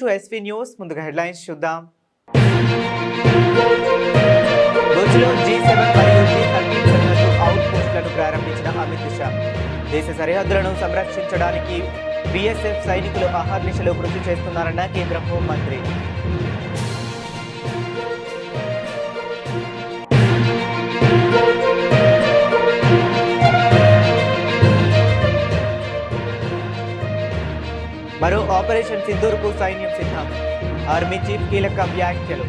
To SV news. ముందుగా headlines చూద్దాం. భుజ్లో G7 మరియు G13 సరిహద్దు అవుట్ పోస్టులను ప్రారంభించిన అమిత్ షా. దేశ సరిహద్దులను సంరక్షించడానికి BSF సైనికులు అహర్నిశలు కృషి చేస్తున్నారన్న కేంద్ర హోంమంత్రి. మరో ఆపరేషన్ సింధూర్కు సైన్యం సిద్ధం. ఆర్మీ చీఫ్ కీలక వ్యాఖ్యలు.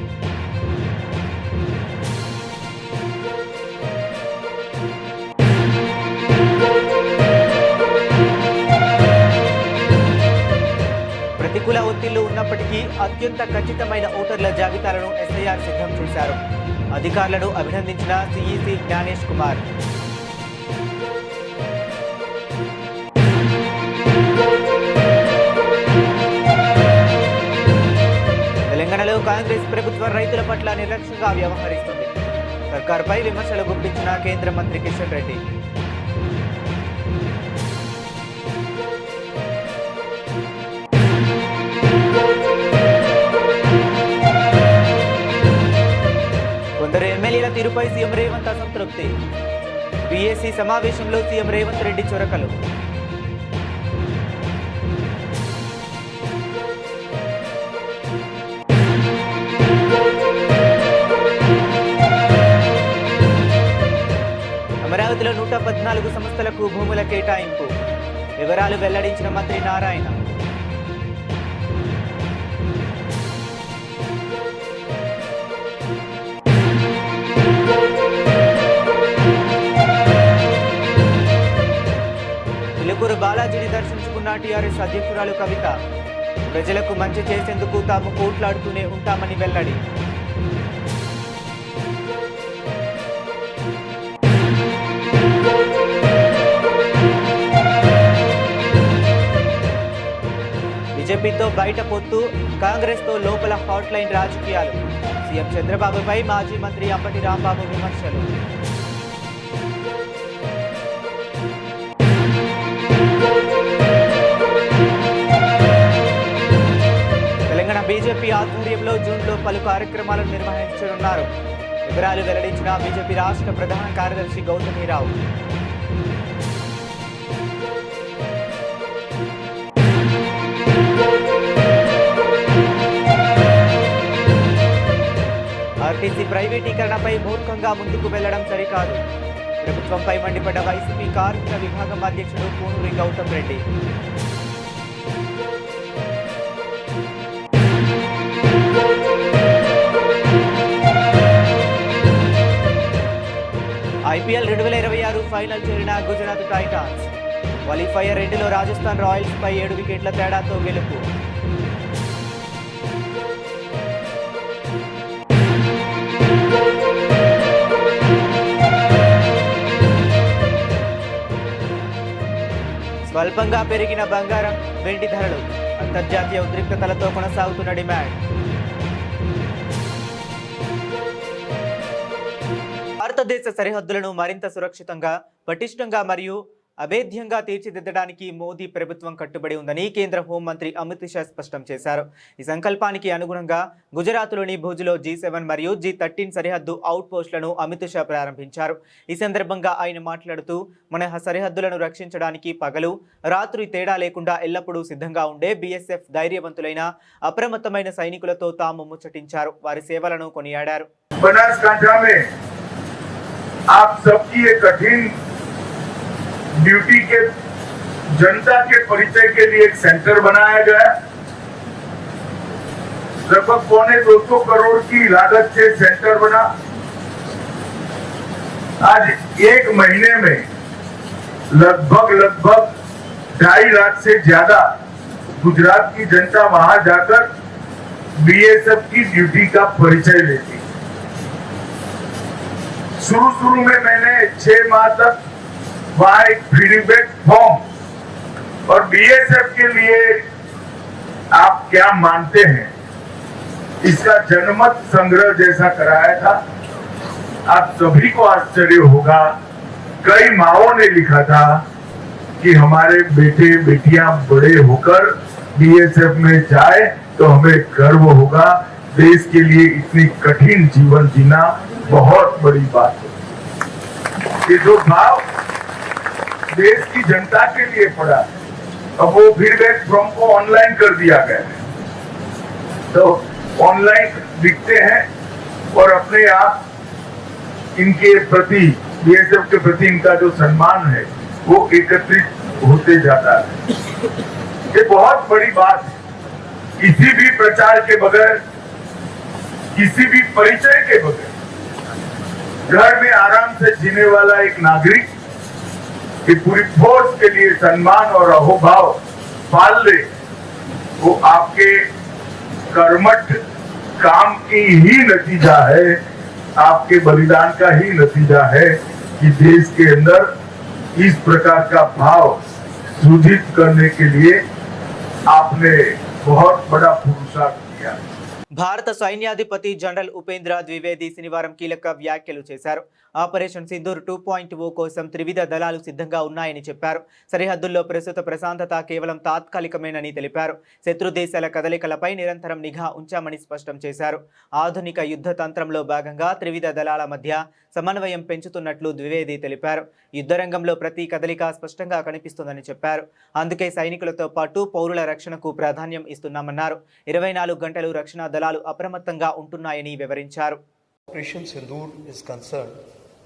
ప్రతికూల ఒత్తిళ్లు ఉన్నప్పటికీ అత్యంత ఖచ్చితమైన ఓటర్ల జాబితాలను SIR సిద్ధం చేశారు. అధికారులను అభినందించిన CEC జ్ఞానేష్ కుమార్. తెలంగాణలో కాంగ్రెస్ ప్రభుత్వం రైతుల పట్ల నిర్లక్ష్యంగా వ్యవహరిస్తుంది. సర్కారుపై విమర్శలు గుప్పించిన కేంద్ర మంత్రి కిషన్ రెడ్డి. కొందరు ఎమ్మెల్యేల తీరుపై సీఎం రేవంత్ అసంతృప్తి. PAC సమావేశంలో సీఎం రేవంత్ రెడ్డి చొరకలు. అమరావతిలో 114 సంస్థలకు భూముల కేటాయింపు. వివరాలు వెల్లడించిన మంత్రి నారాయణ. పిలుకూరు బాలాజీని దర్శించుకున్న TRS అధ్యక్షురాలు కవిత. ప్రజలకు మంచి చేసేందుకు తాము పోట్లాడుతూనే ఉంటామని వెల్లడి. బీజేపీతో బయట పొత్తు, కాంగ్రెస్తో లోపల హాట్ లైన్ రాజకీయాలు. సీఎం చంద్రబాబుపై మాజీ మంత్రి అంబటి రాంబాబు విమర్శలు. తెలంగాణ బీజేపీ ఆధ్వర్యంలో జూన్లో పలు కార్యక్రమాలను నిర్వహించనున్నారు. వివరాలు వెల్లడించిన బీజేపీ రాష్ట్ర ప్రధాన కార్యదర్శి గౌతమీరావు. ఆర్టీసీ ప్రైవేటీకరణపై మూర్ఖంగా ముందుకు వెళ్లడం సరికాదు. ప్రభుత్వంపై మండిపడ్డ వైసీపీ కార్మిక విభాగం అధ్యక్షుడు పూనూరి గౌతమ్ రెడ్డి. IPL 2026 ఫైనల్ చేరిన గుజరాత్ టైటాన్స్. క్వాలిఫైయర్ 2లో రాజస్థాన్ రాయల్స్ పై 7 వికెట్ల తేడాతో గెలుపు. స్వల్పంగా పెరిగిన బంగారం, వెండి ధరలు. అంతర్జాతీయ ఉద్రిక్తతలతో కొనసాగుతున్న డిమాండ్. భారతదేశ సరిహద్దులను మరింత సురక్షితంగా, పటిష్టంగా మరియు అభేద్యంగా తీర్చిదిద్దడానికి మోదీ ప్రభుత్వం కట్టుబడి ఉందని కేంద్ర హోంమంత్రి అమిత్ షా స్పష్టం చేశారు. ఈ సంకల్పానికి అనుగుణంగా గుజరాత్లోని భుజ్లో G7 మరియు G13 సరిహద్దు అవుట్ పోస్టులను అమిత్ షా ప్రారంభించారు. ఈ సందర్భంగా ఆయన మాట్లాడుతూ, మన సరిహద్దులను రక్షించడానికి పగలు రాత్రి తేడా లేకుండా ఎల్లప్పుడూ సిద్ధంగా ఉండే BSF ధైర్యవంతులైన అప్రమత్తమైన సైనికులతో తాము ముచ్చటించారు. వారి సేవలను కొనియాడారు. ड्यूटी के जनता के परिचय के लिए एक सेंटर बनाया गया. लगभग 250 करोड़ की लागत से सेंटर बना. आज 1 महीने में लगभग 2.5 लाख से ज्यादा गुजरात की जनता वहां जाकर BSF की ड्यूटी का परिचय लेती. शुरू में मैंने 6 माह तक वहां एक फीडबैक फॉर्म और BSF के लिए आप क्या मानते हैं इसका जनमत संग्रह जैसा कराया था. आप सभी को आश्चर्य होगा, कई माओं ने लिखा था कि हमारे बेटे बेटियां बड़े होकर BSF में जाए तो हमें गर्व होगा। देश के लिए इतनी कठिन जीवन जीना बहुत बड़ी बात है। ये जो भाव देश की जनता के लिए पड़ा, अब वो फीडबैक फॉर्म को ऑनलाइन कर दिया गया है, तो ऑनलाइन लिखते हैं और अपने आप इनके प्रति, बीएसएफ के प्रति इनका जो सम्मान है वो एकत्रित होते जाता है। ये बहुत बड़ी बात है। किसी भी प्रचार के बगैर, किसी भी परिचय के बगैर घर में आराम से जीने वाला एक नागरिक की पूरी फोर्स के लिए सम्मान और अहोभाव पाल ले, वो आपके कर्मठ काम की ही नतीजा है, आपके बलिदान का ही नतीजा है कि देश के अंदर इस प्रकार का भाव सूजित करने के लिए आपने बहुत बड़ा पुरुषार्थ किया। భారత సైన్యాధిపతి జనరల్ ఉపేంద్ర ద్వివేది శనివారం కీలక వ్యాఖ్యలు చేశారు. ఆపరేషన్ సింధూర్ 2.0 కోసం త్రివిధ దళాలు సిద్ధంగా ఉన్నాయని చెప్పారు. సరిహద్దుల్లో ప్రస్తుత ప్రశాంతత కేవలం తాత్కాలికమేనని తెలిపారు. శత్రు దేశాల కదలికలపై నిరంతరం నిఘా ఉంచామని స్పష్టం చేశారు. ఆధునిక యుద్ధ తంత్రంలో భాగంగా త్రివిధ దళాల మధ్య సమన్వయం పెంచుతున్నట్లు ద్వివేది తెలిపారు. యుద్ధరంగంలో ప్రతి కదలిక స్పష్టంగా కనిపిస్తుందని చెప్పారు. అందుకే సైనికులతో పాటు పౌరుల రక్షణకు ప్రాధాన్యం ఇస్తున్నామన్నారు. 24 గంటలు రక్షణ దళాలు అప్రమత్తంగా ఉంటున్నాయని వివరించారు. Operation Sindoor is concerned,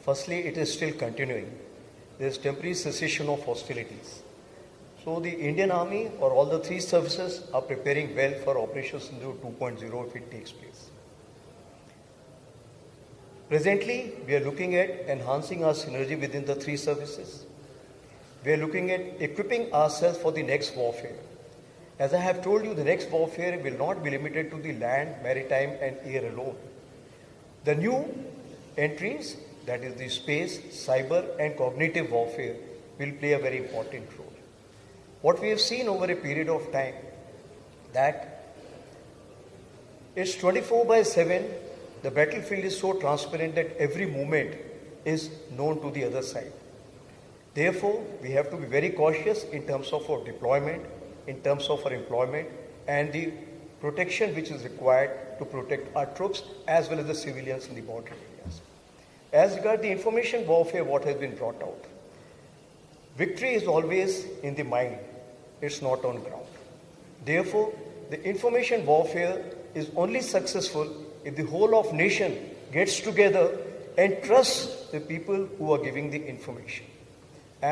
firstly it is still continuing. There is temporary cessation of hostilities. So the Indian Army or all the three services are preparing well for Operation Sindoor 2.0 if it takes place. Presently, we are looking at enhancing our synergy within the three services. We are looking at equipping ourselves for the next warfare. As I have told you, the next warfare will not be limited to the land, maritime and air alone. The new entries, that is the space, cyber and cognitive warfare, will play a very important role. What we have seen over a period of time, that it's 24/7, the battlefield is so transparent that every movement is known to the other side. Therefore, we have to be very cautious in terms of our deployment, in terms of our employment and the protection which is required to protect our troops as well as the civilians in the border areas. As regards the information warfare, what has been brought out, victory is always in the mind, it's not on ground. Therefore, the information warfare is only successful if the whole of nation gets together and trusts the people who are giving the information.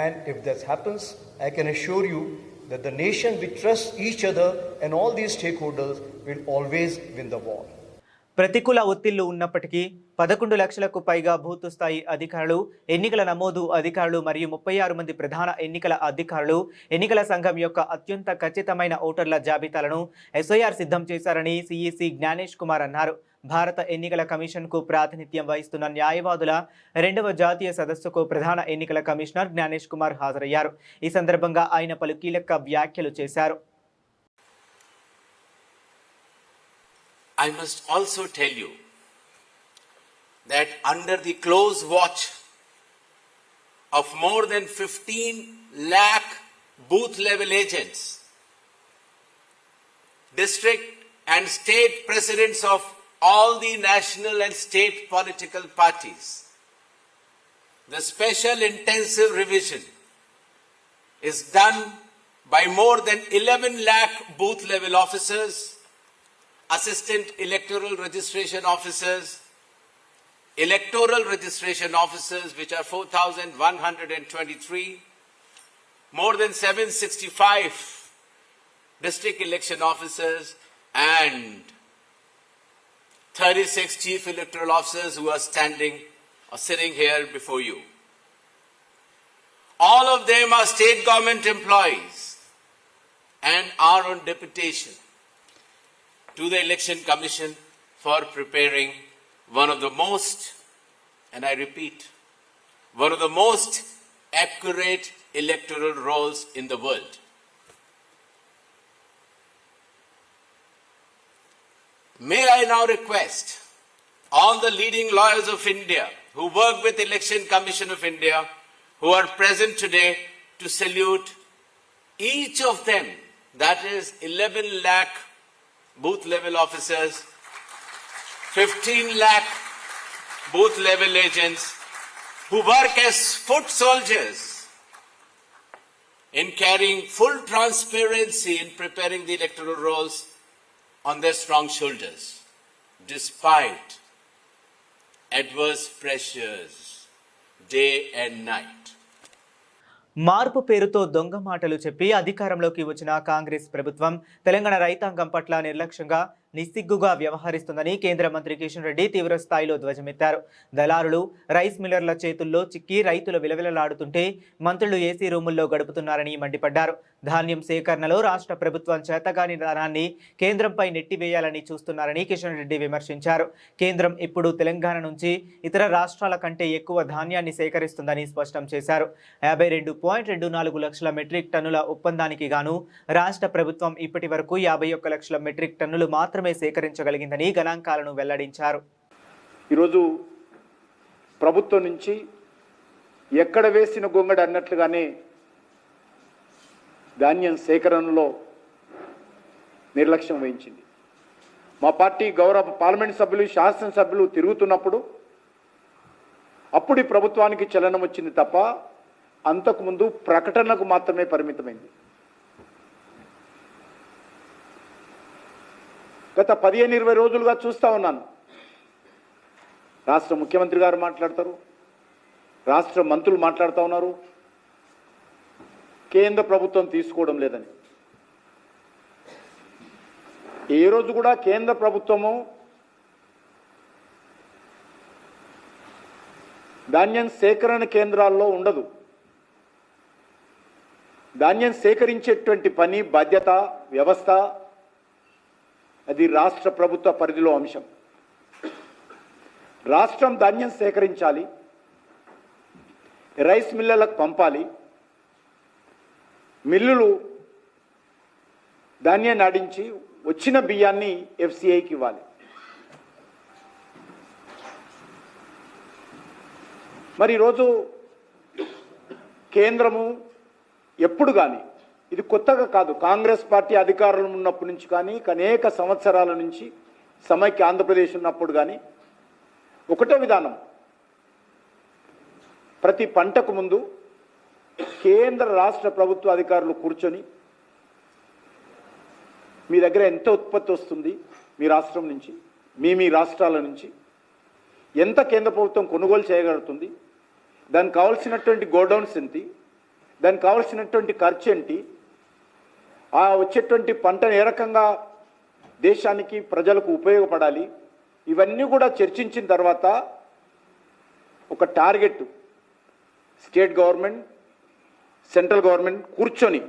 And if that happens, I can assure you that the nation will trust each other and all these stakeholders will always win the war. ప్రతికూల ఒత్తిళ్లు ఉన్నప్పటికీ 11 లక్షలకు పైగా booth స్థాయి అధికారులు, ఎన్నికల నమోదు అధికారులు మరియు 36 మంది ప్రధాన ఎన్నికల అధికారులు ఎన్నికల సంఘం యొక్క అత్యంత ఖచ్చితమైన ఓటర్ల జాబితాలను ఎస్ఐఆర్ సిద్ధం చేశారని సిఈసి జ్ఞానేష్ కుమార్ అన్నారు. భారత ఎన్నికల కమిషన్కు ప్రాతినిధ్యం వహిస్తున్న న్యాయవాదుల 2వ జాతీయ సదస్సుకు ప్రధాన ఎన్నికల కమిషనర్ జ్ఞానేష్ కుమార్ హాజరయ్యారు. ఈ సందర్భంగా ఆయన పలు కీలక వ్యాఖ్యలు చేశారు. I must also tell you that under the close watch of more than 15 lakh booth level agents, district and state presidents of all the national and state political parties, the special intensive revision is done by more than 11 lakh booth level officers, assistant electoral registration officers, electoral registration officers, which are 4,123, more than 765 district election officers, and 36 chief electoral officers who are sitting here before you. All of them are state government employees and are on deputation to the Election Commission for preparing one of the most, and I repeat, one of the most accurate electoral rolls in the world. May I now request all the leading lawyers of India who work with Election Commission of India who are present today to salute each of them, that is 11 lakh booth level officers, 15 lakh booth level agents who work as foot soldiers in carrying full transparency in preparing the electoral rolls on their strong shoulders, despite adverse pressures day and night. మార్పు పేరుతో దొంగ మాటలు చెప్పి అధికారంలోకి వచ్చిన కాంగ్రెస్ ప్రభుత్వం తెలంగాణ రైతాంగం పట్ల నిర్లక్ష్యంగా నిస్సిగ్గుగా వ్యవహరిస్తుందని కేంద్ర మంత్రి కిషన్ రెడ్డి తీవ్ర స్థాయిలో ధ్వజమెత్తారు. దళారులు రైస్ మిల్లర్ల చేతుల్లో చిక్కి రైతులు విలవిలలాడుతుంటే మంత్రులు ఏసీ రూముల్లో గడుపుతున్నారని మండిపడ్డారు. ధాన్యం సేకరణలో రాష్ట్ర ప్రభుత్వం చేతగాని ధనాన్ని కేంద్రంపై నెట్టివేయాలని చూస్తున్నారని కిషన్ రెడ్డి విమర్శించారు. కేంద్రం ఇప్పుడు తెలంగాణ నుంచి ఇతర రాష్ట్రాల కంటే ఎక్కువ ధాన్యాన్ని సేకరిస్తుందని స్పష్టం చేశారు. 52.24 లక్షల మెట్రిక్ టన్నుల ఒప్పందానికి గాను రాష్ట్ర ప్రభుత్వం ఇప్పటి వరకు 51 లక్షల మెట్రిక్ టన్నులు మాత్రమే సేకరించగలిగిందని గణాంకాలను వెల్లడించారు. ఈరోజు ప్రభుత్వం నుంచి ఎక్కడ వేసిన గొంగడ అన్నట్లుగానే ధాన్యం సేకరణలో నిర్లక్ష్యం వహించింది. మా పార్టీ గౌరవ పార్లమెంట్ సభ్యులు శాసనసభ్యులు తిరుగుతున్నప్పుడు అప్పుడు ఈ ప్రభుత్వానికి చలనం వచ్చింది తప్ప అంతకుముందు ప్రకటనకు మాత్రమే పరిమితమైంది. గత 15-20 రోజులుగా చూస్తూ ఉన్నాను. రాష్ట్ర ముఖ్యమంత్రి గారు మాట్లాడతారు, రాష్ట్ర మంత్రులు మాట్లాడుతూ ఉన్నారు, కేంద్ర ప్రభుత్వం తీసుకోవడం లేదని. ఏ రోజు కూడా కేంద్ర ప్రభుత్వము ధాన్యం సేకరణ కేంద్రాల్లో ఉండదు. ధాన్యం సేకరించేటువంటి పని, బాధ్యత, వ్యవస్థ అది రాష్ట్ర ప్రభుత్వ పరిధిలో అంశం. రాష్ట్రం ధాన్యం సేకరించాలి, రైస్ మిల్లర్లకు పంపాలి, మిల్లులు ధాన్యాన్ని ఆడించి వచ్చిన బియ్యాన్ని ఎఫ్సిఐకి ఇవ్వాలి. మరి ఈరోజు కేంద్రము ఎప్పుడు కానీ, ఇది కొత్తగా కాదు, కాంగ్రెస్ పార్టీ అధికారంలో ఉన్నప్పటి నుంచి కానీ అనేక సంవత్సరాల నుంచి సమైక్య ఆంధ్రప్రదేశ్ ఉన్నప్పుడు కానీ ఒకటే విధానం. ప్రతి పంటకు ముందు కేంద్ర రాష్ట్ర ప్రభుత్వ అధికారులు కూర్చొని మీ దగ్గర ఎంత ఉత్పత్తి వస్తుంది, మీ రాష్ట్రం నుంచి, మీ రాష్ట్రాల నుంచి ఎంత కేంద్ర ప్రభుత్వం కొనుగోలు చేయగలుగుతుంది, దానికి కావాల్సినటువంటి గోడౌన్స్ ఏంటి, దానికి కావాల్సినటువంటి ఖర్చు ఏంటి, ఆ వచ్చేటువంటి పంటను ఏ రకంగా దేశానికి ప్రజలకు ఉపయోగపడాలి, ఇవన్నీ కూడా చర్చించిన తర్వాత ఒక target state government, central government కూర్చొని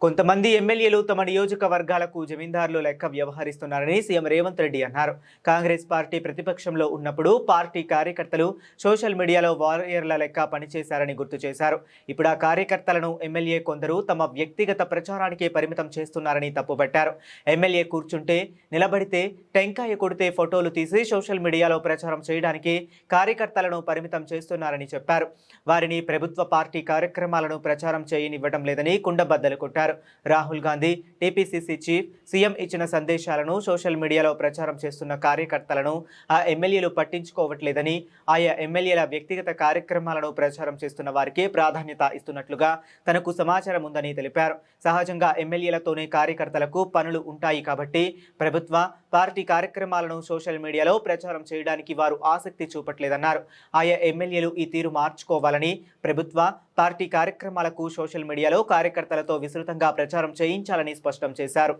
కొంతమంది ఎమ్మెల్యేలు తమ నియోజకవర్గాలకు జమీందారులు లెక్క వ్యవహరిస్తున్నారని సీఎం రేవంత్ రెడ్డి అన్నారు. కాంగ్రెస్ పార్టీ ప్రతిపక్షంలో ఉన్నప్పుడు పార్టీ కార్యకర్తలు సోషల్ మీడియాలో వారియర్ల లెక్క పనిచేశారని గుర్తు చేశారు. ఇప్పుడు ఆ కార్యకర్తలను ఎమ్మెల్యే కొందరు తమ వ్యక్తిగత ప్రచారానికే పరిమితం చేస్తున్నారని తప్పుపట్టారు. ఎమ్మెల్యే కూర్చుంటే, నిలబడితే, టెంకాయ కొడితే ఫోటోలు తీసి సోషల్ మీడియాలో ప్రచారం చేయడానికి కార్యకర్తలను పరిమితం చేస్తున్నారని చెప్పారు. వారిని ప్రభుత్వ పార్టీ కార్యక్రమాలను ప్రచారం చేయనివ్వడం లేదని కుండబద్దలు కొట్టారు. Rahul Gandhi, TPCC chief, CM ఇచ్చిన సందేశాలను సోషల్ మీడియాలో ప్రచారం చేస్తున్న కార్యకర్తలను ఆ ఎమ్మెల్యేలు పట్టించుకోవట్లేదని, ఆయా ఎమ్మెల్యేల వ్యక్తిగత కార్యక్రమాలను ప్రచారం చేస్తున్న వారికే ప్రాధాన్యత ఇస్తున్నట్లుగా తనకు సమాచారం ఉందని తెలిపారు. సహజంగా ఎమ్మెల్యేలతోనే కార్యకర్తలకు పనులు ఉంటాయి కాబట్టి ప్రభుత్వ పార్టీ కార్యక్రమాలను సోషల్ మీడియాలో ప్రచారం చేయడానికి వారు ఆసక్తి చూపట్లేదన్నారు. ఆయా ఎమ్మెల్యేలు ఈ తీరు మార్చుకోవాలని, ప్రభుత్వ పార్టీ కార్యక్రమాలకు సోషల్ మీడియాలో కార్యకర్తలతో విస్తృతంగా ప్రచారం చేయించాలని స్పష్టం చేశారు.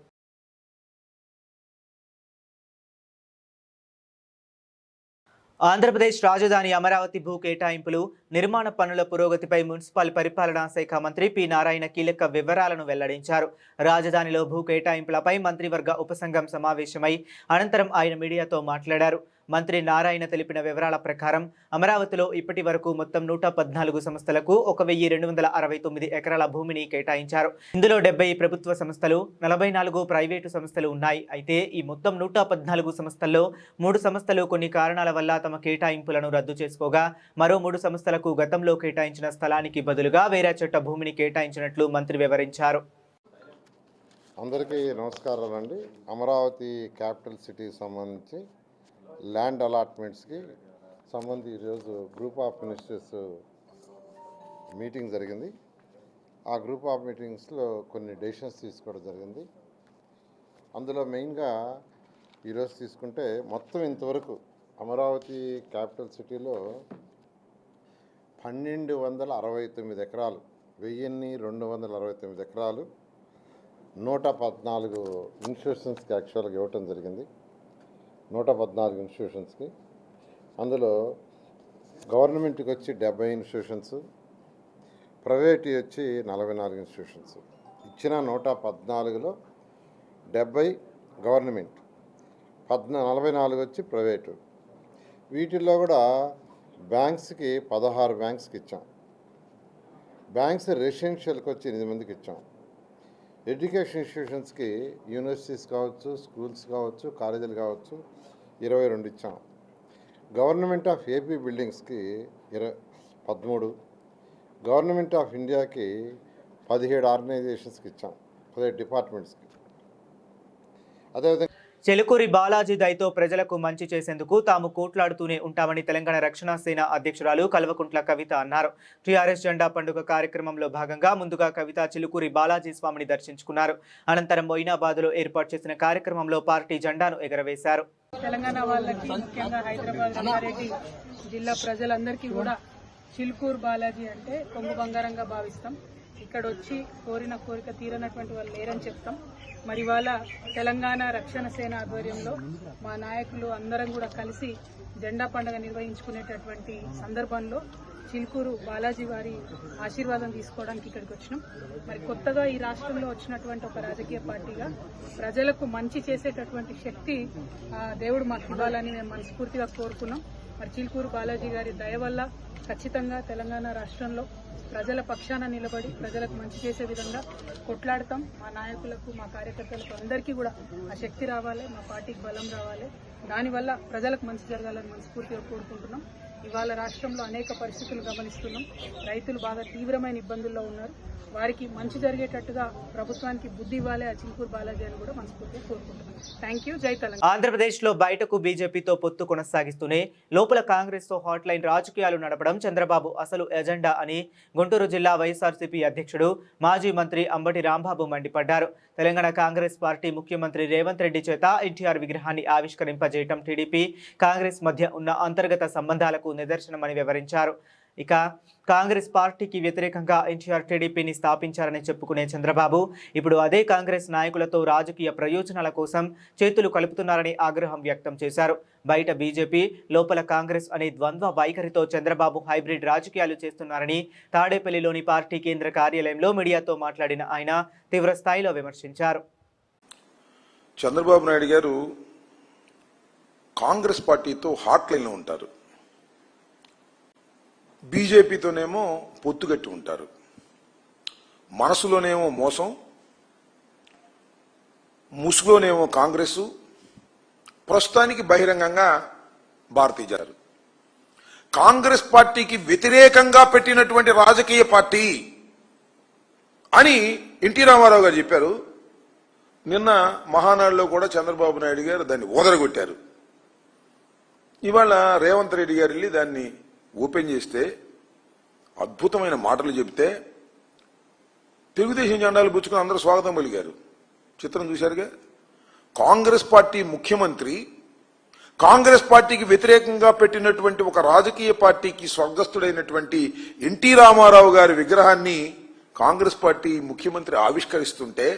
ఆంధ్రప్రదేశ్ రాజధాని అమరావతి భూ కేటాయింపులు, నిర్మాణ పనుల పురోగతిపై మున్సిపల్ పరిపాలనా శాఖ మంత్రి పి నారాయణ కీలక వివరాలను వెల్లడించారు. రాజధానిలో భూ కేటాయింపులపై మంత్రివర్గ ఉపసంఘం సమావేశమై అనంతరం ఆయన మీడియాతో మాట్లాడారు. మంత్రి నారాయణ తెలిపిన వివరాల ప్రకారం అమరావతిలో ఇప్పటి వరకు మొత్తం 114 సంస్థలకు 1269 ఎకరాల భూమిని కేటాయించారు. ఇందులో 70 ప్రభుత్వ సంస్థలు, 44 ప్రైవేటు సంస్థలు ఉన్నాయి. అయితే ఈ మొత్తం 114 సంస్థల్లో 3 సంస్థలు కొన్ని కారణాల వల్ల తమ కేటాయింపులను రద్దు చేసుకోగా, మరో 3 సంస్థలకు గతంలో కేటాయించిన స్థలానికి బదులుగా వేరే చట్ట భూమిని కేటాయించినట్లు మంత్రి వివరించారు. అందరికీ నమస్కారాలండి. అమరావతి క్యాపిటల్ సిటీకి సంబంధించి ల్యాండ్ అలాట్మెంట్స్కి సంబంధించి ఈరోజు గ్రూప్ ఆఫ్ మినిస్టర్స్ మీటింగ్ జరిగింది. ఆ గ్రూప్ ఆఫ్ మీటింగ్స్లో కొన్ని డెసిషన్స్ తీసుకోవడం జరిగింది. అందులో మెయిన్గా ఈరోజు తీసుకుంటే మొత్తం ఇంతవరకు అమరావతి క్యాపిటల్ సిటీలో 1269 ఎకరాలు, 1269 ఎకరాలు 114 ఇన్స్టిట్యూషన్స్కి యాక్చువల్గా ఇవ్వటం జరిగింది. 114 ఇన్స్టిట్యూషన్స్కి. అందులో గవర్నమెంట్కి వచ్చి 70 ఇన్స్టిట్యూషన్స్, ప్రైవేట్ వచ్చి 44 ఇన్స్టిట్యూషన్స్. ఇచ్చిన 114లో 70 గవర్నమెంట్, 44 వచ్చి ప్రైవేటు. వీటిల్లో కూడా బ్యాంక్స్కి 16 బ్యాంక్స్కి ఇచ్చాం. బ్యాంక్స్ రెసిడెన్షియల్కి వచ్చి 8 మందికి ఇచ్చాం. ఎడ్యుకేషన్ ఇన్స్టిట్యూషన్స్కి యూనివర్సిటీస్ కావచ్చు, స్కూల్స్ కావచ్చు, కాలేజీలు కావచ్చు 22 ఇచ్చాం. గవర్నమెంట్ ఆఫ్ ఏపీ బిల్డింగ్స్కి 13, గవర్నమెంట్ ఆఫ్ ఇండియాకి 17 ఆర్గనైజేషన్స్కి ఇచ్చాం, 17 డిపార్ట్మెంట్స్కి. అదేవిధంగా చెలుకూరి బాలాజీ దయతో ప్రజలకు మంచి చేసేందుకు తాము కోట్లాడుతూనే ఉంటామని తెలంగాణ రక్షణ సేన అధ్యక్షురాలు కల్వకుంట్ల కవిత అన్నారు. టీఆర్ఎస్ జెండా పండుగ కార్యక్రమంలో భాగంగా ముందుగా కవిత చిలుకూరి బాలాజీ స్వామిని దర్శించుకున్నారు. అనంతరం మొయినాబాద్లో ఏర్పాటు చేసిన కార్యక్రమంలో పార్టీ జెండాను ఎగరవేశారు. తెలంగాణ వాళ్ళకి, ముఖ్యంగా హైదరాబాద్ రంగారెడ్డి జిల్లా ప్రజలందరికీ కూడా చిలుకూరు బాలాజీ అంటే కొంగు బంగారంగా భావిస్తాం. ఇక్కడ వచ్చి కోరిన కోరిక తీరనటువంటి వాళ్ళు లేరని చెప్తాం. మరి వాళ్ళ తెలంగాణ రక్షణ సేన ఆధ్వర్యంలో మా నాయకులు అందరం కూడా కలిసి జెండా పండుగ నిర్వహించుకునేటటువంటి సందర్భంలో చిలుకూరు బాలాజీ వారి ఆశీర్వాదం తీసుకోవడానికి ఇక్కడికి వచ్చినాం. మరి కొత్తగా ఈ రాష్ట్రంలో వచ్చినటువంటి ఒక రాజకీయ పార్టీగా ప్రజలకు మంచి చేసేటటువంటి శక్తి దేవుడు మాకు ఇవ్వాలని మేము మనస్ఫూర్తిగా కోరుకున్నాం. మరి చిలుకూరు బాలాజీ గారి దయ వల్ల ఖచ్చితంగా తెలంగాణ రాష్ట్రంలో ప్రజల పక్షాన నిలబడి ప్రజలకు మంచి చేసే విధంగా కొట్లాడతాం. మా నాయకులకు, మా కార్యకర్తలకు అందరికీ కూడా ఆ శక్తి రావాలి, మా పార్టీకి బలం రావాలి. దానివల్ల ప్రజలకు మంచి జరగాలని మనస్ఫూర్తిగా కోరుకుంటున్నాం. ఇవాళ రాష్ట్రంలో అనేక పరిస్థితులు గమనిస్తున్నాం. రైతులు బాగా తీవ్రమైన ఇబ్బందుల్లో ఉన్నారు. వారికి మంచి జరిగేటట్టుగా ప్రభుత్వానికి బుద్ధి ఇవ్వాలి ఆ చిలుకూరు బాలాజీ అని కూడా మనస్ఫూర్తిగా కోరుకుంటున్నాం. Thank you. జై తెలంగాణ. ఆంధ్రప్రదేశ్లో బయటకు బీజేపీతో పొత్తు కొనసాగిస్తూనే లోపల కాంగ్రెస్తో హాట్ లైన్ రాజకీయాలు నడపడం చంద్రబాబు అసలు ఎజెండా అని గుంటూరు జిల్లా వైఎస్ఆర్సీపీ అధ్యక్షుడు మాజీ మంత్రి అంబటి రాంబాబు మండిపడ్డారు. తెలంగాణ కాంగ్రెస్ పార్టీ ముఖ్యమంత్రి రేవంత్ రెడ్డి చేత ఎన్టీఆర్ విగ్రహాన్ని ఆవిష్కరింపజేయడం టీడీపీ కాంగ్రెస్ మధ్య ఉన్న అంతర్గత సంబంధాలకు నిదర్శనమని వివరించారు. ఇక కాంగ్రెస్ పార్టీకి వ్యతిరేకంగా ఎన్టీఆర్ టీడీపీని స్థాపించారని చెప్పుకునే చంద్రబాబు ఇప్పుడు అదే కాంగ్రెస్ నాయకులతో రాజకీయ ప్రయోజనాల కోసం చేతులు కలుపుతున్నారని ఆగ్రహం వ్యక్తం చేశారు. బయట బీజేపీ, లోపల కాంగ్రెస్ అనే ద్వంద్వ వైఖరితో చంద్రబాబు హైబ్రిడ్ రాజకీయాలు చేస్తున్నారని తాడేపల్లిలోని పార్టీ కేంద్ర కార్యాలయంలో మీడియాతో మాట్లాడిన ఆయన తీవ్ర స్థాయిలో విమర్శించారు. చంద్రబాబు నాయుడు గారు కాంగ్రెస్ పార్టీతో హాట్ లైన్లో ఉంటారు, బీజేపీతోనేమో పొత్తుగట్టి ఉంటారు. మనసులోనేమో మోసం, ముసుగులోనేమో కాంగ్రెస్, ప్రస్తుతానికి బహిరంగంగా భారతీయ జనతా కాంగ్రెస్ పార్టీకి వ్యతిరేకంగా పెట్టినటువంటి రాజకీయ పార్టీ అని ఎన్టీ రామారావు గారు చెప్పారు. నిన్న మహానాడులో కూడా చంద్రబాబు నాయుడు గారు దాన్ని ఓదరగొట్టారు. ఇవాళ రేవంత్ రెడ్డి గారు వెళ్ళి దాన్ని ఓపెన్ చేస్తే అద్భుతమైన మాటలు చెబితే తెలుగుదేశం జెండాలు పుచ్చుకుని అందరూ స్వాగతం పలికారు. చిత్రం చూశారుగా. కాంగ్రెస్ పార్టీ ముఖ్యమంత్రి కాంగ్రెస్ పార్టీకి వ్యతిరేకంగా పెట్టినటువంటి ఒక రాజకీయ పార్టీకి స్వర్గస్థుడైనటువంటి ఎన్టీ రామారావు గారి విగ్రహాన్ని కాంగ్రెస్ పార్టీ ముఖ్యమంత్రి ఆవిష్కరిస్తుంటే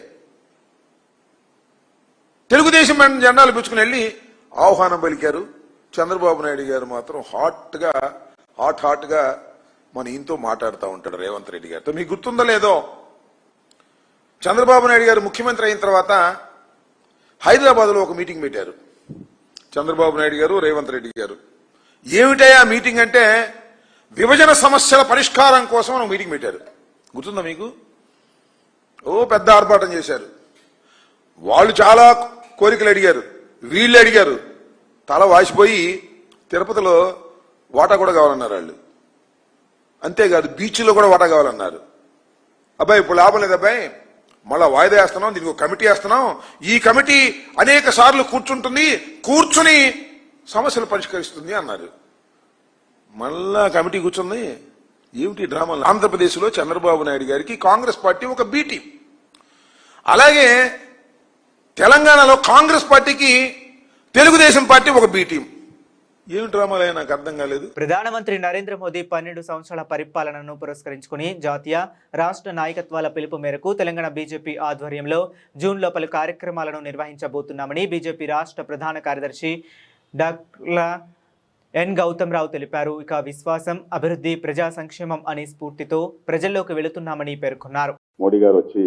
తెలుగుదేశం జెండాలు పుచ్చుకుని వెళ్ళి ఆహ్వానం పలికారు. చంద్రబాబు నాయుడు గారు మాత్రం హాట్ గా మన ఈయనతో మాట్లాడుతూ ఉంటాడు రేవంత్ రెడ్డి గారితో. మీకు గుర్తుందో లేదో, చంద్రబాబు నాయుడు గారు ముఖ్యమంత్రి అయిన తర్వాత హైదరాబాద్లో ఒక మీటింగ్ పెట్టారు చంద్రబాబు నాయుడు గారు, రేవంత్ రెడ్డి గారు. ఏమిటయా మీటింగ్ అంటే విభజన సమస్యల పరిష్కారం కోసం ఒక మీటింగ్ పెట్టారు. గుర్తుందా మీకు? పెద్ద ఆర్భాటం చేశారు. వాళ్ళు చాలా కోరికలు అడిగారు, వీళ్ళు అడిగారు. తల వాసిపోయి తిరుపతిలో వాటా కూడా కావాలన్నారు వాళ్ళు. అంతేకాదు బీచ్లో కూడా వాటా కావాలన్నారు. అబ్బాయి ఇప్పుడు లాభం లేదు అబ్బాయి, మళ్ళా వాయిదా వేస్తున్నాం, దీనికి ఒక కమిటీ వేస్తున్నాం, ఈ కమిటీ అనేక సార్లు కూర్చుంటుంది, కూర్చుని సమస్యలు పరిష్కరిస్తుంది అన్నారు. మళ్ళా కమిటీ కూర్చుంది. ఏమిటి డ్రామా? ఆంధ్రప్రదేశ్లో చంద్రబాబు నాయుడు గారికి కాంగ్రెస్ పార్టీ ఒక బి టీం, అలాగే తెలంగాణలో కాంగ్రెస్ పార్టీకి తెలుగుదేశం పార్టీ ఒక బి టీం. ఏమి డ్రామాలే నాకు అర్థం కాలేదు. ప్రధానమంత్రి నరేంద్ర మోదీ 12 సంవత్సరాల పరిపాలనను పురస్కరించుకుని జాతీయ రాష్ట్ర నాయకత్వాల పిలుపు మేరకు తెలంగాణ బీజేపీ ఆధ్వర్యంలో జూన్లో పలు కార్యక్రమాలను నిర్వహించబోతున్నామని బీజేపీ రాష్ట్ర ప్రధాన కార్యదర్శి డాక్టర్ ఎన్ గౌతమ్ రావు తెలిపారు. ఇక విశ్వాసం, అభివృద్ధి, ప్రజా సంక్షేమం అనే స్ఫూర్తితో ప్రజల్లోకి వెళుతున్నామని పేర్కొన్నారు. మోడీ గారు వచ్చి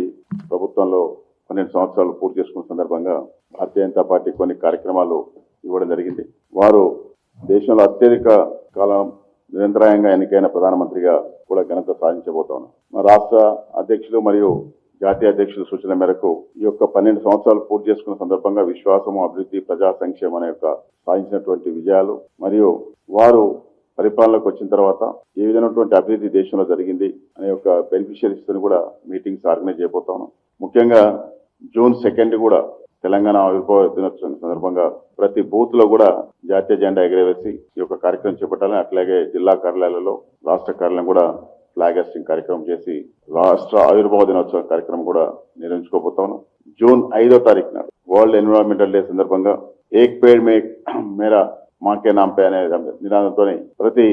ప్రభుత్వంలో 12 సంవత్సరాలు పూర్తి చేసుకున్న సందర్భంగా భారతీయ జనతా పార్టీ కొన్ని కార్యక్రమాలు ఇవ్వడం జరిగింది. వారు దేశంలో అత్యధిక కాలం నిరంతరాయంగా ఎన్నికైన ప్రధానమంత్రిగా కూడా ఘనత సాధించబోతాను. మా రాష్ట్ర అధ్యక్షులు మరియు జాతీయ అధ్యక్షుల సూచన మేరకు ఈ యొక్క 12 సంవత్సరాలు పూర్తి చేసుకున్న సందర్భంగా విశ్వాసము, అభివృద్ధి, ప్రజా సంక్షేమం అనే యొక్క సాధించినటువంటి విజయాలు మరియు వారు పరిపాలనకు వచ్చిన తర్వాత ఏ విధమైనటువంటి అభివృద్ధి దేశంలో జరిగింది అనే యొక్క బెనిఫిషియరీస్ తో కూడా మీటింగ్స్ ఆర్గనైజ్ చేయబోతాను. ముఖ్యంగా జూన్ 2 కూడా తెలంగాణ ఆవిర్భావ దినోత్సవం సందర్భంగా ప్రతి బూత్ లో కూడా జాతీయ జెండా ఎగరవేసి ఈ యొక్క కార్యక్రమం చేపట్టాలని, అట్లాగే జిల్లా కార్యాలయాలలో, రాష్ట్ర కార్యాలయం కూడా ఫ్లాగ్ హాస్టింగ్ కార్యక్రమం చేసి రాష్ట్ర ఆవిర్భావ దినోత్సవ కార్యక్రమం కూడా నిర్వహించుకోబోతాను. జూన్ 5వ తారీఖు నాడు వరల్డ్ ఎన్విరాన్మెంటల్ డే సందర్భంగా ఏక్ పేడ్ మేరా మాకే నాంపే అనే నినాదంతో ప్రతి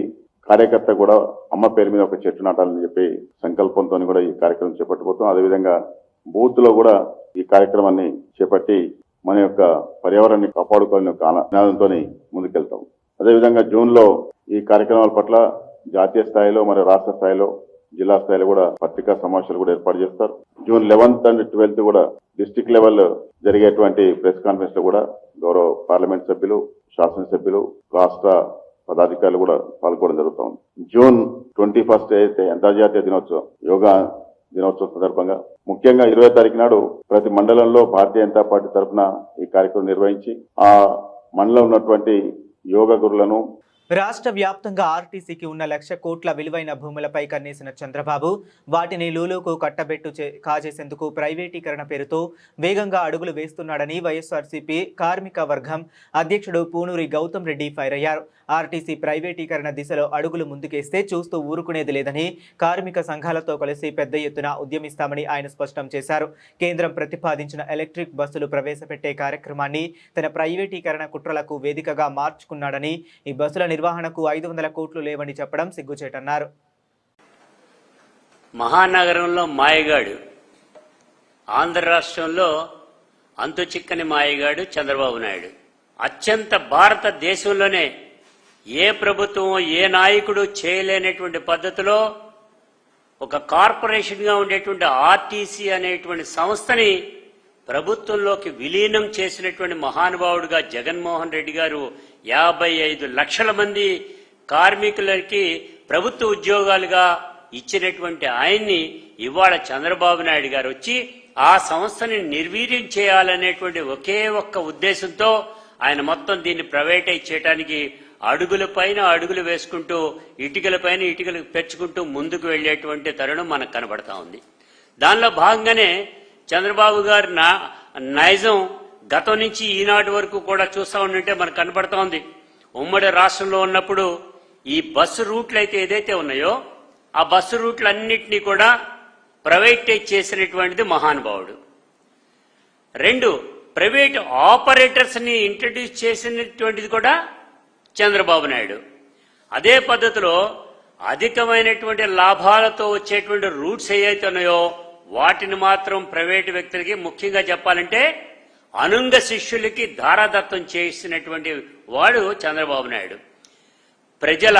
కార్యకర్త కూడా అమ్మ పేరు మీద ఒక చెట్టు నాటాలని చెప్పి సంకల్పంతో కూడా ఈ కార్యక్రమం చేపట్టబోతాం. అదేవిధంగా బూత్ లో కూడా ఈ కార్యక్రమాన్ని చేపట్టి మన యొక్క పర్యావరణాన్ని కాపాడుకోవాలని ఒక నినాదంతో ముందుకెళ్తాం. అదేవిధంగా జూన్ లో ఈ కార్యక్రమాల పట్ల జాతీయ స్థాయిలో మరియు రాష్ట్ర స్థాయిలో, జిల్లా స్థాయిలో కూడా పత్రికా సమావేశాలు కూడా ఏర్పాటు చేస్తారు. జూన్ 11th and 12th కూడా డిస్ట్రిక్ట్ లెవెల్ జరిగేటువంటి ప్రెస్ కాన్ఫరెన్స్ లో కూడా గౌరవ పార్లమెంట్ సభ్యులు, శాసనసభ్యులు, రాష్ట్ర పదాధికారులు కూడా పాల్గొనడం జరుగుతుంది. జూన్ 21st అయితే అంతర్జాతీయ దినోత్సవం, యోగా దినోత్సవం సందర్భంగా ముఖ్యంగా 20వ తారీఖు నాడు ప్రతి మండలంలో భారతీయ జనతా పార్టీ తరఫున ఈ కార్యక్రమం నిర్వహించి ఆ మండలంలో ఉన్నటువంటి యోగా గురులను రాష్ట్ర వ్యాప్తంగా ఆర్టీసీకి ఉన్న 1,00,000 కోట్ల విలువైన భూములపై కన్నేసిన చంద్రబాబు వాటిని లూలుకు కట్టబెట్టు కాజేసేందుకు ప్రైవేటీకరణ పేరుతో వేగంగా అడుగులు వేస్తున్నాడని వైఎస్ఆర్సీపీ కార్మిక వర్గం అధ్యక్షుడు పూనూరి గౌతమ్ రెడ్డి ఫైర్ అయ్యారు. ఆర్టీసీ ప్రైవేటీకరణ దిశలో అడుగులు ముందుకేస్తే చూస్తూ ఊరుకునేది లేదని కార్మిక సంఘాలతో కలిసి పెద్ద ఎత్తున ఉద్యమిస్తామని ఆయన స్పష్టం చేశారు. కేంద్రం ప్రతిపాదించిన ఎలక్ట్రిక్ బస్సులు ప్రవేశపెట్టే కార్యక్రమాన్ని తన ప్రైవేటీకరణ కుట్రలకు వేదికగా మార్చుకున్నాడని, ఈ బస్సుల నిర్వహణకు 500 కోట్లు లేవని చెప్పడం సిగ్గుచేటన్నారు. మహానగరంలో మాయగాడు, ఆంధ్ర రాష్ట్రంలో అంతు చిక్కని మాయగాడు చంద్రబాబు నాయుడు. అత్యంత భారతదేశంలోనే ఏ ప్రభుత్వం, ఏ నాయకుడు చేయలేనటువంటి పద్ధతిలో ఒక కార్పొరేషన్గా ఉండేటువంటి ఆర్టీసీ అనేటువంటి సంస్థని ప్రభుత్వంలోకి విలీనం చేసినటువంటి మహానుభావుడుగా జగన్మోహన్ రెడ్డి గారు 55 లక్షల మంది కార్మికులకి ప్రభుత్వ ఉద్యోగాలుగా ఇచ్చినటువంటి ఆయన్ని ఇవాళ చంద్రబాబు నాయుడు గారు వచ్చి ఆ సంస్థని నిర్వీర్యం చేయాలనేటువంటి ఒకే ఒక్క ఉద్దేశంతో ఆయన మొత్తం దీన్ని ప్రైవేటైజ్ చేయడానికి అడుగులపైన అడుగులు వేసుకుంటూ ఇటుకలపైన ఇటుకలు పెంచుకుంటూ ముందుకు వెళ్లేటువంటి తరుణం మనకు కనబడతా ఉంది. దానిలో భాగంగానే చంద్రబాబు గారి నైజం గతం నుంచి ఈనాటి వరకు కూడా చూస్తా ఉంటే మనకు కనబడతా ఉంది. ఉమ్మడి రాష్ట్రంలో ఉన్నప్పుడు ఈ బస్సు రూట్లు అయితే ఏదైతే ఉన్నాయో ఆ బస్సు రూట్లన్నింటినీ కూడా ప్రైవేటైజ్ చేసినటువంటిది మహానుభావుడు. 2, ప్రైవేట్ ఆపరేటర్స్ ని ఇంట్రడ్యూస్ చేసినటువంటిది కూడా చంద్రబాబు నాయుడు. అదే పద్ధతిలో అధికమైనటువంటి లాభాలతో వచ్చేటువంటి రూట్స్ ఏవైతే ఉన్నాయో వాటిని మాత్రం ప్రైవేటు వ్యక్తులకి, ముఖ్యంగా చెప్పాలంటే అనుంగ శిష్యులకి ధారాదత్తం చేసినటువంటి వాడు చంద్రబాబు నాయుడు. ప్రజల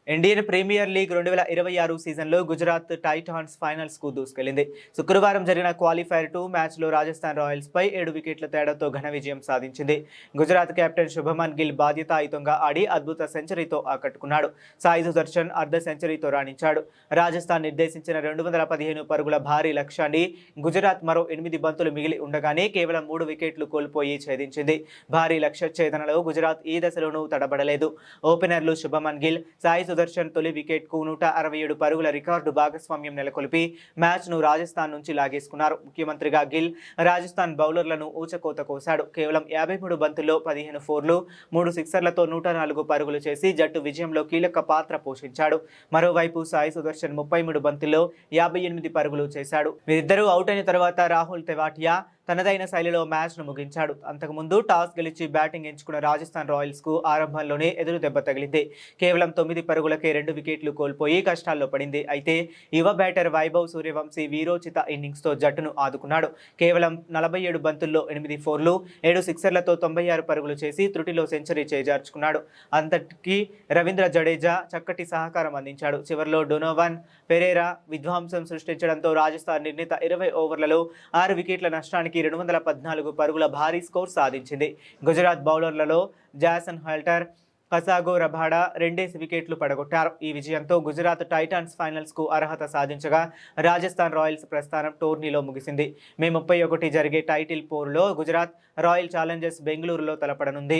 ఇండియన్ ప్రీమియర్ లీగ్ 2026 సీజన్లో గుజరాత్ టైటాన్స్ ఫైనల్స్ కు దూసుకెళ్లింది. శుక్రవారం జరిగిన క్వాలిఫైర్ 2 మ్యాచ్లో రాజస్థాన్ రాయల్స్ పై 7 వికెట్ల తేడాతో ఘన విజయం సాధించింది. గుజరాత్ కెప్టెన్ శుభమన్ గిల్ బాధ్యతాయుతంగా ఆడి అద్భుత సెంచరీతో ఆకట్టుకున్నాడు. సాయి సుదర్శన్ అర్ధ సెంచరీతో రాణించాడు. రాజస్థాన్ నిర్దేశించిన 215 పరుగుల భారీ లక్ష్యాన్ని గుజరాత్ మరో 8 బంతులు మిగిలి ఉండగానే కేవలం 3 వికెట్లు కోల్పోయి ఛేదించింది. భారీ లక్ష్య ఛేదనలో గుజరాత్ ఈ దశలోనూ తడబడలేదు. ఓపెనర్లు శుభమన్ గిల్, సాయి సుదర్శన్ తొలి వికెట్కు 167 పరుగుల రికార్డు భాగస్వామ్యం నెలకొల్పి మ్యాచ్ను రాజస్థాన్ నుంచి లాగేసుకున్నారు. ముఖ్యమంత్రిగా గిల్ రాజస్థాన్ బౌలర్లను ఊచకోత కోశాడు. కేవలం 53 బంతుల్లో 15 ఫోర్లు 3 సిక్సర్లతో 104 పరుగులు చేసి జట్టు విజయంలో కీలక పాత్ర పోషించాడు. మరోవైపు సాయి సుదర్శన్ 33 బంతుల్లో 58 పరుగులు చేశాడు. వీరిద్దరూ అవుట్ అయిన తర్వాత రాహుల్ తెవాటియా తనదైన శైలిలో మ్యాచ్ను ముగించాడు. అంతకుముందు టాస్ గెలిచి బ్యాటింగ్ ఎంచుకున్న రాజస్థాన్ రాయల్స్కు ఆరంభంలోనే ఎదురు దెబ్బ తగిలింది. కేవలం 9 పరుగులకే 2 వికెట్లు కోల్పోయి కష్టాల్లో పడింది. అయితే యువ బ్యాటర్ వైభవ్ సూర్యవంశీ వీరోచిత ఇన్నింగ్స్తో జట్టును ఆదుకున్నాడు. కేవలం 47 బంతుల్లో 8 ఫోర్లు 7 సిక్సర్లతో 96 పరుగులు చేసి త్రుటిలో సెంచరీ చేజార్చుకున్నాడు. అంతటికీ రవీంద్ర జడేజా చక్కటి సహకారం అందించాడు. చివరిలో డొనోవన్ పెరేరా విధ్వంసం సృష్టించడంతో రాజస్థాన్ నిర్ణీత 20 ఓవర్లలో 6 వికెట్ల నష్టానికి 214 పరుగుల భారీ స్కోర్ సాధించింది. గుజరాత్ బౌలర్లలో జాసన్ హల్టర్ కసాగో రబాడా 2 వికెట్లు పడగొట్టారు. ఈ విజయంతో గుజరాత్ టైటాన్స్ ఫైనల్స్కు అర్హత సాధించగా రాజస్థాన్ రాయల్స్ ప్రస్థానం టోర్నీలో ముగిసింది. మే 31 జరిగే టైటిల్ పోరులో గుజరాత్ రాయల్ ఛాలెంజర్స్ బెంగళూరులో తలపడనుంది.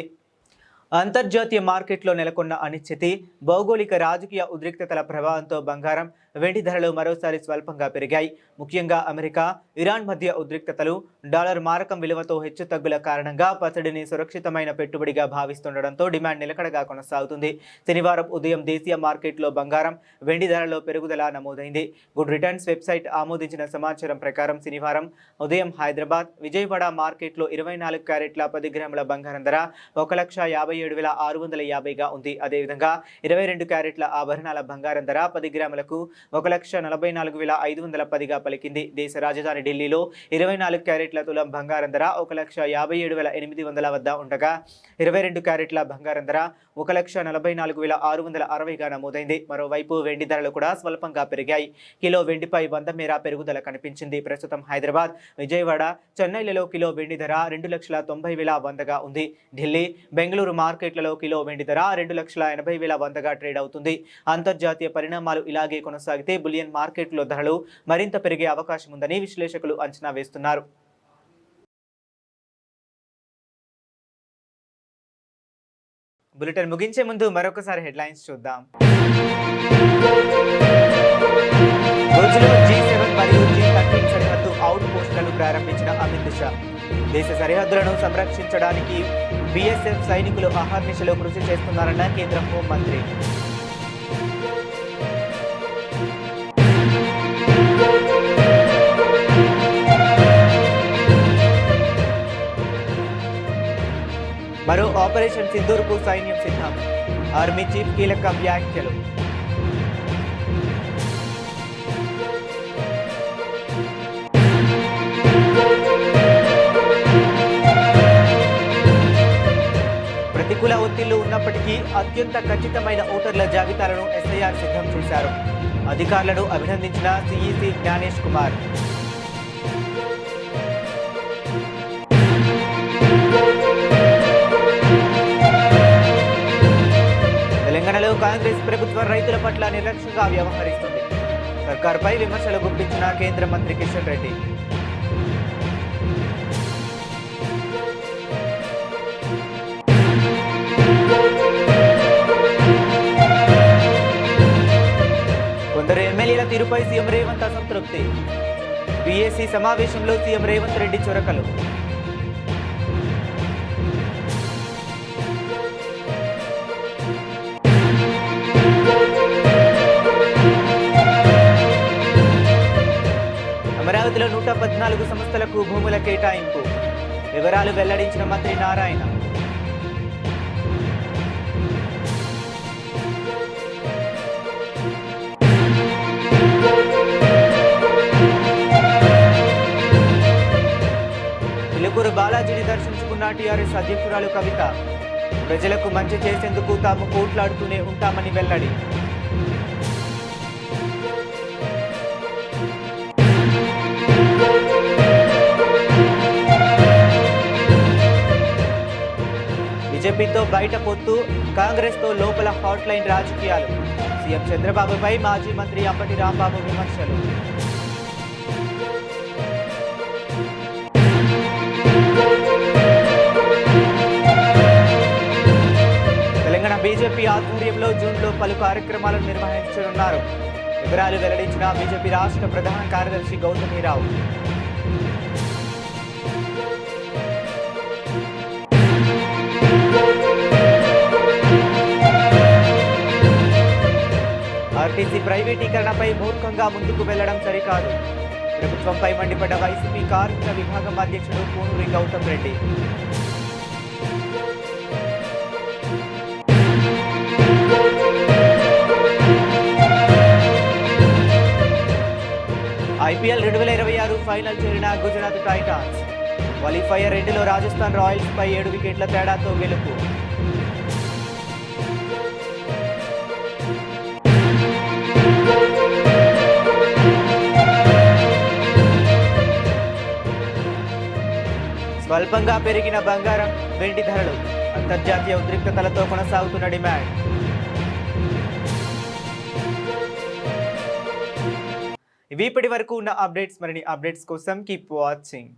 అంతర్జాతీయ మార్కెట్లో నెలకొన్న అనిశ్చితి, భౌగోళిక రాజకీయ ఉద్రిక్తతల ప్రభావంతో బంగారం, వెండి ధరలు మరోసారి స్వల్పంగా పెరిగాయి. ముఖ్యంగా అమెరికా, ఇరాన్ మధ్య ఉద్రిక్తతలు, డాలర్ మారకం విలువతో హెచ్చుతగ్గుల కారణంగా పసిడిని సురక్షితమైన పెట్టుబడిగా భావిస్తుండటంతో డిమాండ్ నిలకడగా కొనసాగుతుంది. శనివారం ఉదయం దేశీయ మార్కెట్లో బంగారం, వెండి ధరలో పెరుగుదల నమోదైంది. గుడ్ రిటర్న్స్ వెబ్సైట్ ఆమోదించిన సమాచారం ప్రకారం శనివారం ఉదయం హైదరాబాద్, విజయవాడ మార్కెట్లో 24 క్యారెట్ల 10 గ్రాముల బంగారం ధర 1,57,650గా ఉంది. అదేవిధంగా 22 క్యారెట్ల ఆభరణాల బంగారం ధర 10 గ్రాములకు 1,44,510గా పలికింది. దేశ రాజధాని ఢిల్లీలో 24 క్యారెట్ల తులం బంగారం ధర 1,57,800 వద్ద ఉండగా 22 క్యారెట్ల బంగారం ధర 1,44,660గా నమోదైంది. మరోవైపు వెండి ధరలు కూడా స్వల్పంగా పెరిగాయి. కిలో వెండిపై 100 మేర పెరుగుదల కనిపించింది. ప్రస్తుతం హైదరాబాద్, విజయవాడ, చెన్నైలలో కిలో వెండి ధర 2,90,100గా ఉంది. ఢిల్లీ, బెంగళూరు మార్కెట్లలో కిలో వెండి ధర 2,80,100గా ట్రేడ్ అవుతుంది. అంతర్జాతీయ పరిణామాలు ఇలాగే కొనసాగితే బులియన్ మార్కెట్లో ధరలు మరింత పెరిగే అవకాశం ఉందని విశ్లేషకులు అంచనా వేస్తున్నారు. బులెటిన్ ముగించే ముందు మరొకసారి హెడ్లైన్స్ చూద్దాం. రోజులో G7 మరియు G13 సరిహద్దు అవుట్ పోస్టులను ప్రారంభించిన అమిత్ షా. దేశ సరిహద్దులను సంరక్షించడానికి BSF సైనికులు అహర్నిశలో కృషి చేస్తున్నారన్న కేంద్ర హోంమంత్రి. మరో ఆపరేషన్ సింధూర్కు సైన్యం సిద్ధం. ఆర్మీ చీఫ్ కీలక వ్యాఖ్యలు. ప్రతికూల ఒత్తిళ్లు ఉన్నప్పటికీ అత్యంత ఖచ్చితమైన ఓటర్ల జాబితాలను SIR సిద్ధం చేశారు. అధికారులను అభినందించిన CEC జ్ఞానేష్ కుమార్. తెలంగాణలో కాంగ్రెస్ ప్రభుత్వం రైతుల పట్ల నిర్లక్ష్యంగా వ్యవహరిస్తుంది. సర్కార్పై విమర్శలు గుప్పించిన కేంద్ర మంత్రి కిషన్ రెడ్డి. కొందరు ఎమ్మెల్యేల తీరుపై సీఎం రేవంత్ అసంతృప్తి. BSc సమావేశంలో సీఎం రేవంత్ రెడ్డి చొరకలు. అమరావతిలో 114 సంస్థలకు భూముల కేటాయింపు. వివరాలు వెల్లడించిన మంత్రి నారాయణ. చిలుకూరు బాలాజీని దర్శించుకున్న టీఆర్ఎస్ అధ్యక్షురాలు కవిత. ప్రజలకు మంచి చేసేందుకు తాము పోట్లాడుతూనే ఉంటామని వెల్లడి. బీజేపీతో బయట పొత్తు, కాంగ్రెస్తో లోపల హాట్ లైన్ రాజకీయాలు. సీఎం చంద్రబాబుపై మాజీ మంత్రి అంబటి రాంబాబు విమర్శలు. తెలంగాణ బీజేపీ ఆధ్వర్యంలో జూన్లో పలు కార్యక్రమాలను నిర్వహించనున్నారు. వివరాలు వెల్లడించిన బీజేపీ రాష్ట్ర ప్రధాన కార్యదర్శి గౌతమీరావు. ఆర్టీసీ ప్రైవేటీకరణపై మూర్ఖంగా ముందుకు వెళ్లడం సరికాదు. ప్రభుత్వంపై మండిపడ్డ వైసీపీ కార్మిక విభాగం అధ్యక్షుడు పూనూరి గౌతమ్ రెడ్డి. ఐపీఎల్ 2026 ఫైనల్ చేరిన గుజరాత్ టైటాన్స్. క్వాలిఫైయర్ 2లో రాజస్థాన్ రాయల్స్ పై 7 వికెట్ల తేడాతో గెలుపు. స్వల్పంగా పెరిగిన బంగారం, వెండి ధరలు. అంతర్జాతీయ ఉద్రిక్తతలతో కొనసాగుతున్న డిమాండ్. ఇవి ఇప్పటి వరకు ఉన్న అప్డేట్స్. మరిన్ని అప్డేట్స్ కోసం కీప్ వాచింగ్.